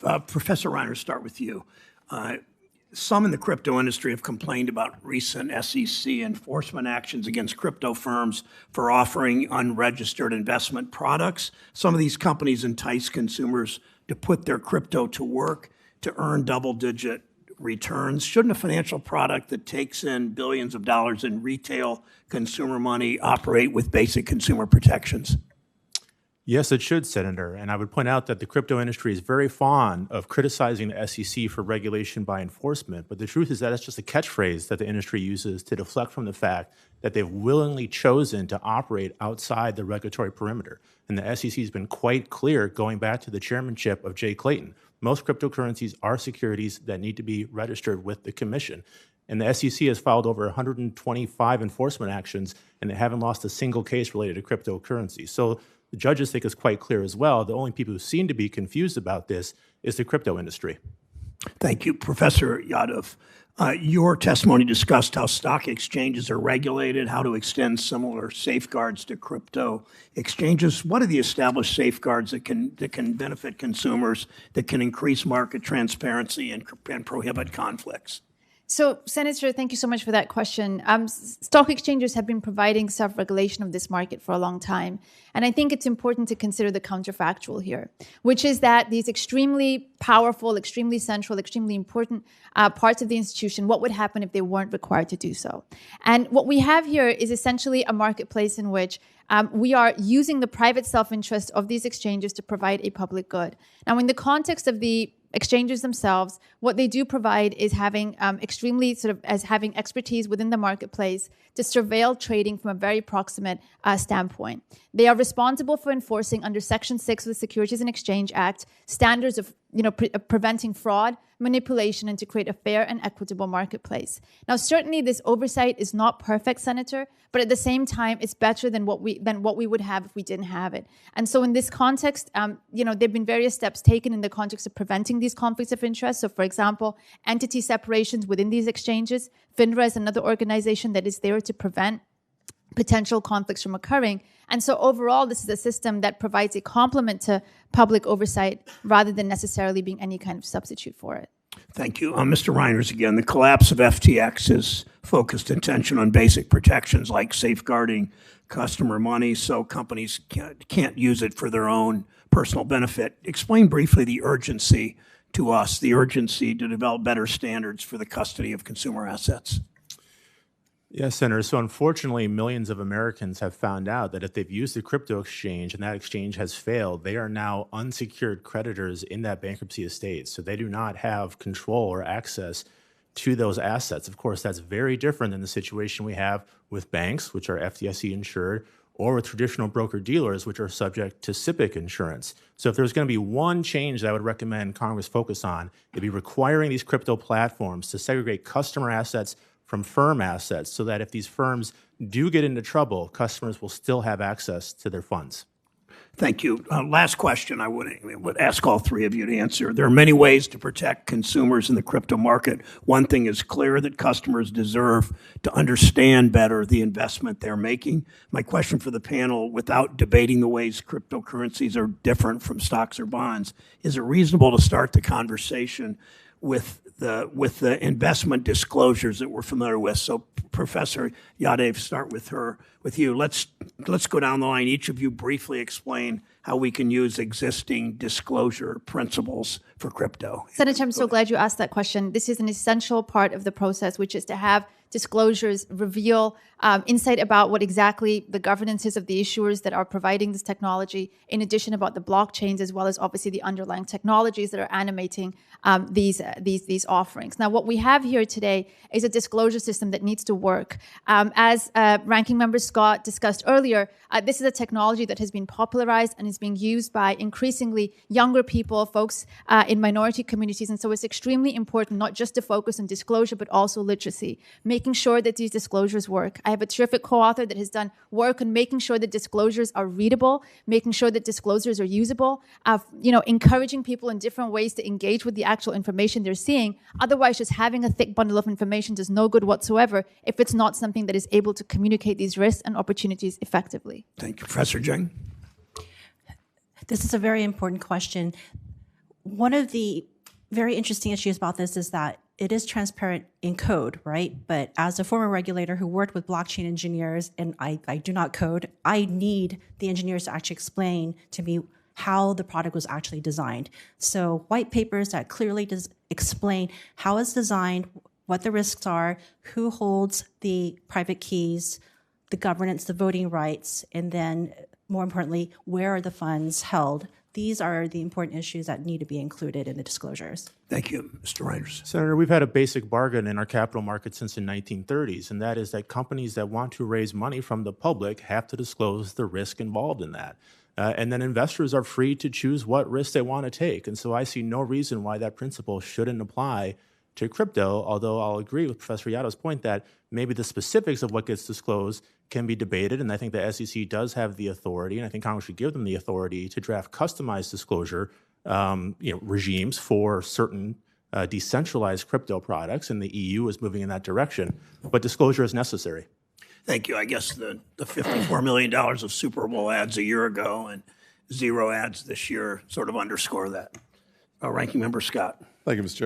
Professor Reiner, start with you. Some in the crypto industry have complained about recent SEC enforcement actions against crypto firms for offering unregistered investment products. Some of these companies entice consumers to put their crypto to work to earn double-digit returns. Shouldn't a financial product that takes in billions of dollars in retail consumer money operate with basic consumer protections? Yes, it should, Senator. And I would point out that the crypto industry is very fond of criticizing the SEC for regulation by enforcement. But the truth is that it's just a catchphrase that the industry uses to deflect from the fact that they've willingly chosen to operate outside the regulatory perimeter. And the SEC has been quite clear, going back to the chairmanship of Jay Clayton. Most cryptocurrencies are securities that need to be registered with the commission. And the SEC has filed over 125 enforcement actions, and they haven't lost a single case related to cryptocurrency. So the judges think it's quite clear as well. The only people who seem to be confused about this is the crypto industry. Thank you. Professor Yadav, your testimony discussed how stock exchanges are regulated, how to extend similar safeguards to crypto exchanges. What are the established safeguards that can benefit consumers, that can increase market transparency and prohibit conflicts? So, Senator, thank you so much for that question. Stock exchanges have been providing self-regulation of this market for a long time. And I think it's important to consider the counterfactual here, which is that these extremely powerful, extremely central, extremely important parts of the institution, what would happen if they weren't required to do so? And what we have here is essentially a marketplace in which we are using the private self-interest of these exchanges to provide a public good. Now, in the context of the exchanges themselves, what they do provide is having having expertise within the marketplace to surveil trading from a very proximate standpoint. They are responsible for enforcing under Section 6 of the Securities and Exchange Act standards of preventing fraud, manipulation, and to create a fair and equitable marketplace. Now, certainly this oversight is not perfect, Senator, but at the same time, it's better than what we would have if we didn't have it. And so in this context, there've been various steps taken in the context of preventing these conflicts of interest. So, for example, entity separations within these exchanges. FINRA is another organization that is there to prevent potential conflicts from occurring. And so overall, this is a system that provides a complement to public oversight rather than necessarily being any kind of substitute for it. Thank you. Mr. Reiners, again, the collapse of FTX has focused attention on basic protections like safeguarding customer money so companies can't use it for their own personal benefit. Explain briefly the urgency to us, the urgency to develop better standards for the custody of consumer assets. Yes, Senator. So unfortunately, millions of Americans have found out that if they've used the crypto exchange and that exchange has failed, they are now unsecured creditors in that bankruptcy estate. So they do not have control or access to those assets. Of course, that's very different than the situation we have with banks, which are FDIC insured, or with traditional broker-dealers, which are subject to SIPC insurance. So if there's going to be one change that I would recommend Congress focus on, it'd be requiring these crypto platforms to segregate customer assets from firm assets so that if these firms do get into trouble, customers will still have access to their funds. Thank you. Last question I would ask all three of you to answer. There are many ways to protect consumers in the crypto market. One thing is clear, that customers deserve to understand better the investment they're making. My question for the panel, without debating the ways cryptocurrencies are different from stocks or bonds, is it reasonable to start the conversation with the investment disclosures that we're familiar with? So, Professor Yadav, start with you. Let's go down the line. Each of you briefly explain how we can use existing disclosure principles for crypto. Senator, I'm so glad you asked that question. This is an essential part of the process, which is to have disclosures reveal insight about what exactly the governance is of the issuers that are providing this technology, in addition about the blockchains, as well as obviously the underlying technologies that are animating these offerings. Now, what we have here today is a disclosure system that needs to work. As Ranking Member Scott discussed earlier, this is a technology that has been popularized and is being used by increasingly younger people, folks in minority communities. And so it's extremely important not just to focus on disclosure, but also literacy, making sure that these disclosures work. I have a terrific co-author that has done work on making sure that disclosures are readable, making sure that disclosures are usable, encouraging people in different ways to engage with the actual information they're seeing. Otherwise, just having a thick bundle of information does no good whatsoever if it's not something that is able to communicate these risks and opportunities effectively. Thank you. Professor Jing? This is a very important question. one of the very interesting issues about this is that it is transparent in code, right? But as a former regulator who worked with blockchain engineers, and I do not code, I need the engineers to actually explain to me how the product was actually designed. So white papers that clearly explain how it's designed, what the risks are, who holds the private keys, the governance, the voting rights, and then more importantly, where are the funds held? These are the important issues that need to be included in the disclosures. Thank you, Mr. Reinders. Senator, we've had a basic bargain in our capital market since the 1930s, and that is that companies that want to raise money from the public have to disclose the risk involved in that. And then investors are free to choose what risk they want to take. And so I see no reason why that principle shouldn't apply to crypto, although I'll agree with Professor Yato's point that maybe the specifics of what gets disclosed can be debated, and I think the SEC does have the authority, and I think Congress should give them the authority to draft customized disclosure regimes for certain decentralized crypto products, and the EU is moving in that direction, but disclosure is necessary. Thank you. I guess the $54 million of Super Bowl ads a year ago and 0 ads this year sort of underscore that. Ranking Member Scott. Thank you, Mr. Chair.